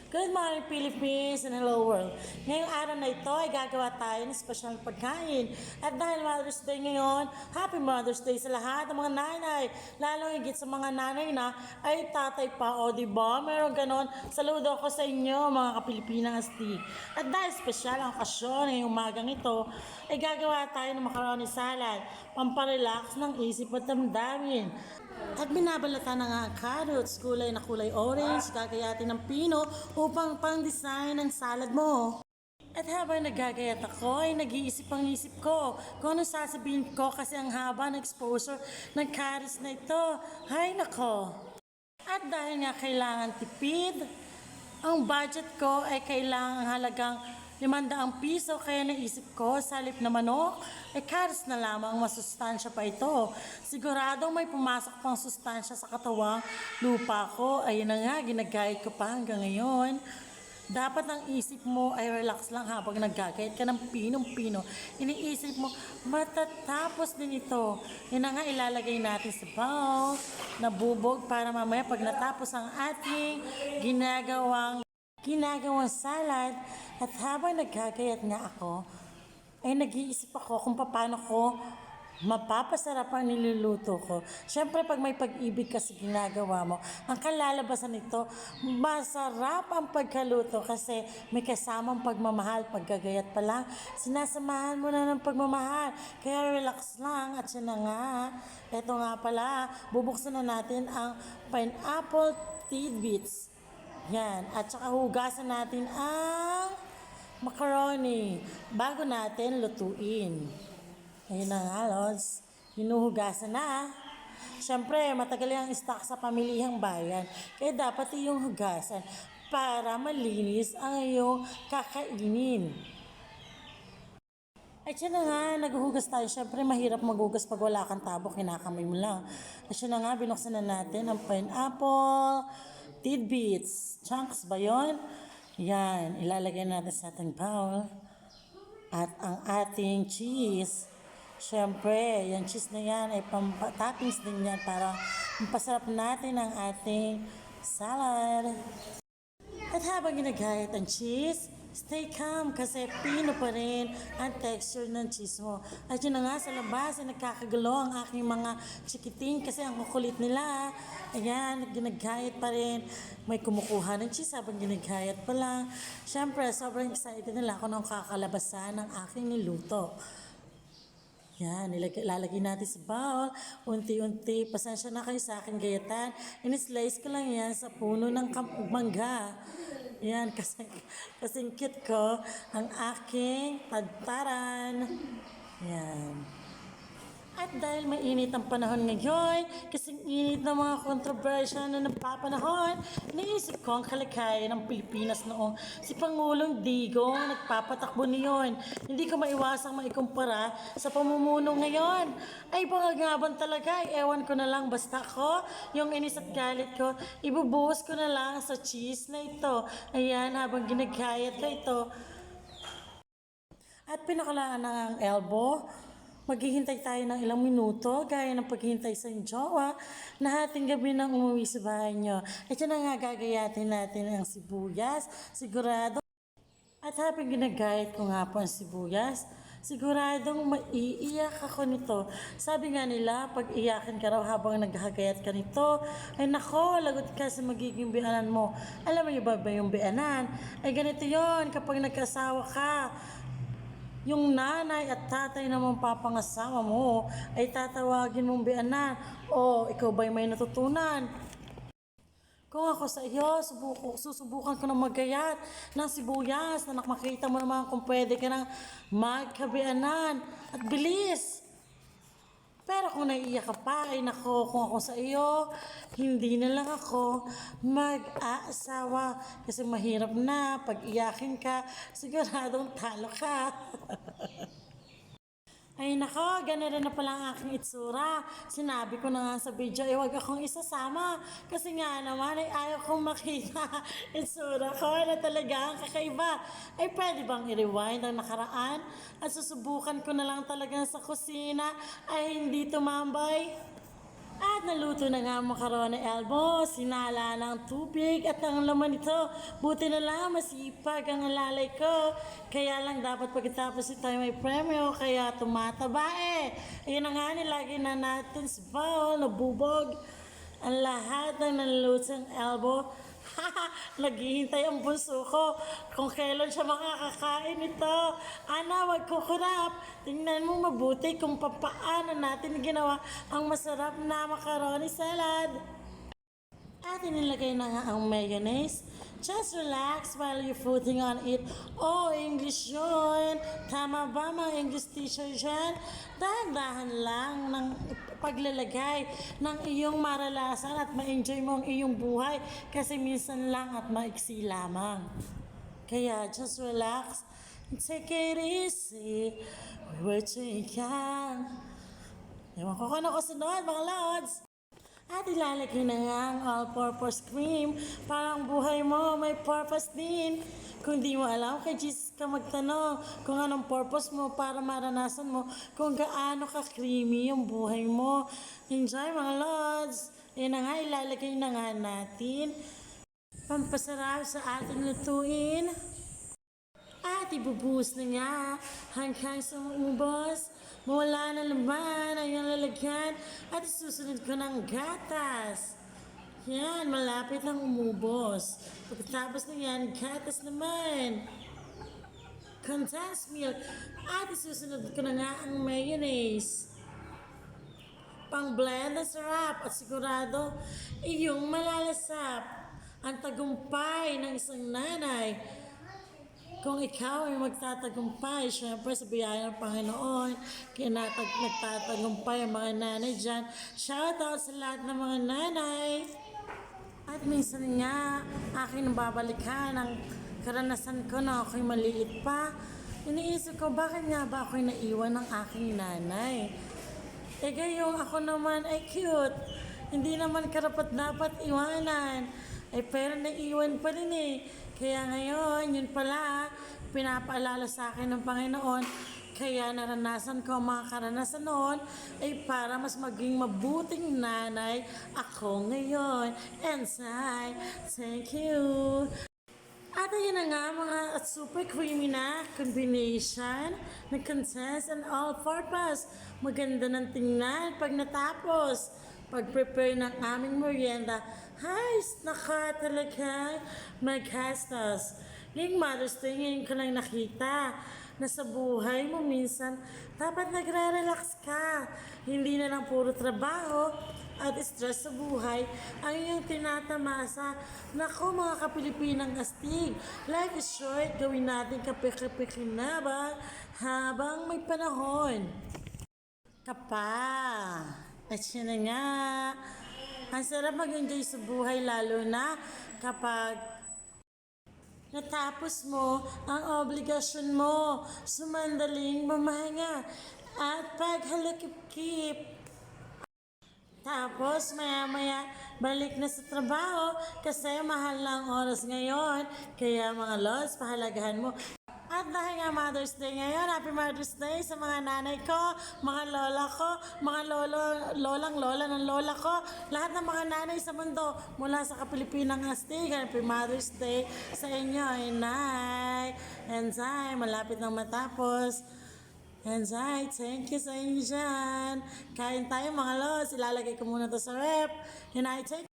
Good morning, Philippines and hello world. Ngayong araw na ito ay gagawa tayo ng special na pagkain. At dahil Mother's Day ngayon, Happy Mother's Day sa lahat ng mga nanay. Lalo higit sa mga nanay na ay tatay pa. O diba? Meron ganon. Saludo ko sa inyo mga kapilipinang astig. At dahil special ang okasyon ngayong umagang ito, ay gagawa tayo ng macaroni salad. Pamparelax ng isip at damdamin. At binabalatan na nga ang carrots, kulay na kulay orange, gagayatin ng pino upang pang-design ng salad mo. At habang nagagayat ako, ay nag-iisip ang isip ko kung ano sasabihin ko kasi ang haba ng exposure ng carrots na ito. Hay nako! At dahil nga kailangan tipid, ang budget ko ay kailangan halagang 500 piso, kaya naisip ko sa halip na manok, ay carrots na lamang, masustansya pa ito. Siguradong may pumasok pang sustansya sa katawang lupa ko. Ayun na nga, ginagayat ko pa hanggang ngayon. Dapat ang isip mo ay relax lang habang naggagayat ka ng pinong-pino. Iniisip mo, matatapos din ito. Yun na nga, ilalagay natin sa bowl na bubog para mamaya pag natapos ang ating ginagawang salad. At habang naggagayat nga ako, ay nag-iisip ako kung paano ko mapapasarap ang niluluto ko. Siyempre, pag may pag-ibig kasi ginagawa mo, ang kalalabasan nito, masarap ang pagkaluto kasi may kasamang pagmamahal. Paggagayat pa lang, sinasamahan mo na ng pagmamahal. Kaya relax lang. At siya na nga, eto nga pala, bubuksan na natin ang pineapple tidbits. Yan. At saka hugasan natin ang macaroni bago natin lutuin. Ayun na nga, Lods. Hinuhugasan na. Siyempre, matagal yung stock sa pamilihang bayan. Kaya dapat yung hugasan para malinis ang iyong kakainin. Ay, siya na nga, naghuhugas tayo. Siyempre, mahirap maghugas pag wala kang tabo, kinakamay mo lang. Ay, siya na nga, binuksan na natin ang pineapple tidbits. Chunks ba yun? Yan, ilalagay natin sa ating bowl. At ang ating cheese. Siyempre, yung cheese na yan ay toppings din yan para mapasarap natin ang ating salad. At habang ginagayat ang cheese, stay calm kasi pino pa rin ang texture ng cheese mo. At yun na nga sa labas ay nagkakagalo ang aking mga chikiting kasi ang kukulit nila. Ayan, ginagayat pa rin. May kumukuha ng cheese habang ginagayat pa lang. Siyempre, sobrang excited nila ako nung kakalabasan ng aking niluto. Yan, ilalagay natin sa bowl. Unti-unti, pasensya na kayo sa aking gayatan. In-slice ko lang yan sa puno ng mangga. Yan, kasing cute ko ang aking tadtaran. Yan. At dahil mainit ang panahon ngayon, kasing init ng mga kontrobersya na nagpapanahon, naisip ko ang kalagayan ng Pilipinas noong si Pangulong Digong nagpapatakbo niyon. Hindi ko maiwasang maikumpara sa pamumuno ngayon. Ay bangagabang talaga, ewan ko na lang basta ko, yung inis at galit ko, ibubuhos ko na lang sa cheese na ito. Ayan, habang ginagayat ko ito. At pinakalaan na ang elbow. Maghihintay tayo ng ilang minuto, gaya ng paghihintay sa jowa na hating gabi nang umuwi sa bahay nyo. At yan na nga, gagayatin natin ang sibuyas, sigurado. At habang ginagayat ko nga po ang sibuyas, siguradong maiiyak ako nito. Sabi nga nila, pag iyakin ka raw habang naghagayat ka nito, ay nako, lagot ka sa magiging bianan mo. Alam mo ba yung bianan? Ay ganito yon kapag nagkasawa ka. Yung nanay at tatay na mong papangasawa mo ay tatawagin mong bianan. O, ikaw ba'y may natutunan? Kung ako sa iyo, susubukan ko na maggayat ng sibuyas na makita mo naman kung pwede ka na magkabianan. At bilis! Pero kung naiiyak ka pa, ay nako, kung ako sa iyo, hindi na lang ako mag-aasawa. Kasi mahirap na, pag iyakin ka, siguradong talo ka. Ay nako, gano'n na pala ang aking itsura. Sinabi ko na nga sa video, wag akong isasama. Kasi nga naman, ay ayaw kong makita itsura ko na talagang kakaiba. Ay pwede bang i-rewind ang nakaraan? At susubukan ko na lang talagang sa kusina ay hindi tumambay? At naluto na nga ang macaroni elbow, sinala ng tubig at ang laman nito. Buti na lang masipag ang alalay ko. Kaya lang dapat pagkatapos ito ay may premyo, kaya tumataba eh. Ayun na nga, nilagay na natin sa bowl, nabubog ang lahat ng nalulutong elbow. Naghihintay ang bunso ko kung kailan siya makakakain ito. Ana, wag ko kurap. Tingnan mo mabuti kung papaano natin ginawa ang masarap na macaroni salad. At inilagay na nga ang mayonnaise. Just relax while you're putting on it. Oh, English yun. Tama ba mga English teacher dyan? Dahan-dahan lang ng paglalagay ng iyong maralasan at ma-enjoy mo ang iyong buhay kasi minsan lang at maiksi lamang. Kaya just relax and take it easy. We're too young. Ewan ko kung ano kasunod mga lods. At ilalagay na nga ang all-purpose cream para ang buhay mo may purpose din. Kung di mo alam, kay Jesus ka magtanong kung anong purpose mo para maranasan mo kung gaano ka-creamy yung buhay mo. Enjoy mga lods! Yan na nga, ilalagay na nga natin. Pampasarap sa ating lutuin. At ibubuhos na nga hanggang sa maubos. Mawala na laman ang iyong lalagyan at isusunod ko ng gatas. Yan, malapit lang umubos. Pagkatapos na yan, gatas naman. Condensed milk. At isusunod ko na nga ang mayonnaise. Pang-blend na sarap at sigurado iyong malalasap ang tagumpay ng isang nanay. Kung ikaw ay magtatagumpay, syempre sa biyaya ng Panginoon, kaya nagtatagumpay ang mga nanay dyan. Shoutout sa lahat ng mga nanay. At minsan nga, aking nababalikan ang karanasan ko na ako'y maliit pa. Iniisip ko, bakit nga ba ako'y naiwan ng aking nanay? Eh gayong ako naman ay cute. Hindi naman karapat-dapat iwanan. Eh pero naiwan pa rin eh. Kaya ngayon, yun pala, pinapaalala sa akin ng Panginoon. Kaya naranasan ko ang mga karanasan noon ay para mas maging mabuting nanay ako ngayon. And I thank you. At ayun na nga mga super creamy na combination ng condense and all-purpose. Maganda ng tingnan pag natapos. Pag-prepare ng aming merienda, naka talaga magastos. Yung Mother's Day ngayon ko lang nakita na sa buhay mo minsan dapat nagre-relax ka. Hindi na lang puro trabaho at stress sa buhay ang iyong tinatamasa. Naku mga kapilipinang astig, life is short, gawin natin kape-kape-kinabang habang may panahon. At yun na nga, ang sarap mag-enjoy sa buhay lalo na kapag natapos mo ang obligasyon mo, sumandaling mamahinga at paghalakip-kip. Tapos maya-maya balik na sa trabaho kasi mahal na ang oras ngayon. Kaya mga lods, pahalagahan mo. At dahil nga Mother's Day ngayon, Happy Mother's Day sa mga nanay ko, mga lola ko, mga lolang-lola ng lola ko, lahat ng mga nanay sa mundo mula sa Kapilipinang Astig. Happy Mother's Day sa inyo, inay. And I, malapit nang matapos. And I, thank you sa inyo dyan. Kain tayo mga lods, ilalagay ko muna to sa rep. And I, thank